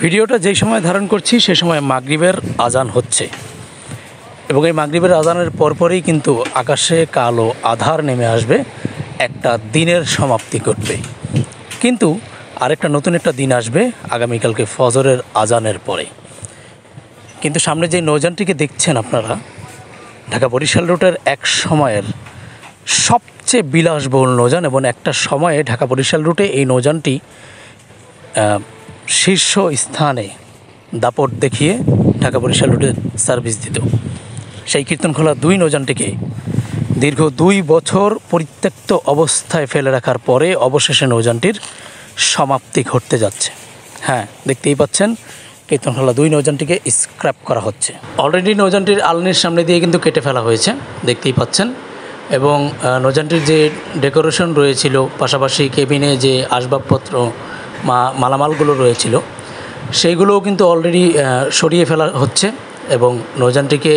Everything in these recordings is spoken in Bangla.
ভিডিওটা যেই সময় ধারণ করছি সে সময় মাগরিবের আজান হচ্ছে এবং এই মাগরিবের আজানের পরপরই কিন্তু আকাশে কালো আধার নেমে আসবে, একটা দিনের সমাপ্তি ঘটবে। কিন্তু আরেকটা নতুন একটা দিন আসবে আগামীকালকে ফজরের আজানের পরে। কিন্তু সামনে যে নৌযানটিকে দেখছেন আপনারা, ঢাকা বরিশাল রুটের এক সময়ের সবচেয়ে বিলাসবহুল নৌযান এবং একটা সময়ে ঢাকা বরিশাল রুটে এই নৌযানটি শীর্ষ স্থানে দাপট দেখিয়ে ঢাকা বরিশাল রুটে সার্ভিস দিত। সেই কীর্তনখোলা 2 নৌযানটিকে দীর্ঘ 2 বছর পরিত্যক্ত অবস্থায় ফেলে রাখার পরে অবশেষে নৌযানটির সমাপ্তি ঘটতে যাচ্ছে। হ্যাঁ, দেখতেই পাচ্ছেন কীর্তনখোলা 2 নৌযানটিকে স্ক্র্যাপ করা হচ্ছে। অলরেডি নৌযানটির আলনির সামনে দিয়ে কিন্তু কেটে ফেলা হয়েছে, দেখতেই পাচ্ছেন। এবং নৌযানটির যে ডেকোরেশন রয়েছিল, পাশাপাশি কেবিনে যে আসবাবপত্র মালামালগুলো রয়েছিল, সেইগুলোও কিন্তু অলরেডি সরিয়ে ফেলা হচ্ছে এবং নৌযানটিকে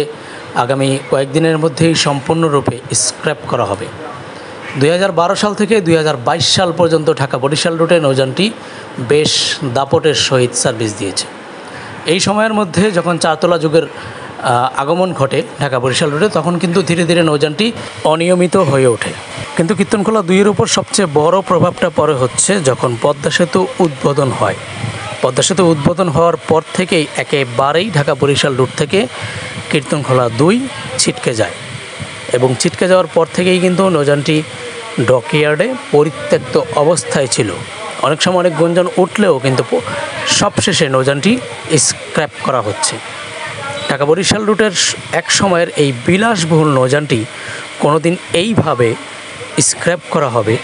আগামী কয়েকদিনের মধ্যেই সম্পূর্ণরূপে স্ক্র্যাপ করা হবে। 2012 সাল থেকে 2022 সাল পর্যন্ত ঢাকা বরিশাল রুটে নৌযানটি বেশ দাপটের সহিত সার্ভিস দিয়েছে। এই সময়ের মধ্যে যখন চারতলা যুগের আগমন ঘটে ঢাকা বরিশাল রুটে, তখন কিন্তু ধীরে ধীরে নৌযানটি অনিয়মিত হয়ে ওঠে। কিন্তু কীর্তনখোলা 2-এর উপর সবচেয়ে বড় প্রভাবটা পড়ে হচ্ছে যখন পদ্মা সেতু উদ্বোধন হয়। পদ্মা সেতু উদ্বোধন হওয়ার পর থেকেই একেবারেই ঢাকা বরিশাল রুট থেকে কীর্তনখোলা 2 ছিটকে যায় এবং ছিটকে যাওয়ার পর থেকেই কিন্তু নৌযানটি ডকইয়ার্ডে পরিত্যক্ত অবস্থায় ছিল। অনেক সময় অনেক গুঞ্জন উঠলেও কিন্তু সবশেষে নৌযানটি স্ক্র্যাপ করা হচ্ছে। ঢাকা বরিশাল রুটের এক সময়ের এই বিলাসবহুল নৌযানটি কোনোদিন এইভাবে স্ক্র্যাপ করা হবে,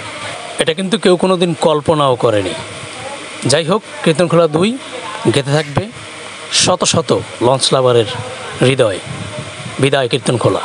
এটা কিন্তু কেউ কোনোদিন কল্পনাও করেনি। যাই হোক, কীর্তনখোলা 2 গেঁথে থাকবে শত শত লঞ্চ লাভারের হৃদয়ে। বিদায় কীর্তনখোলা।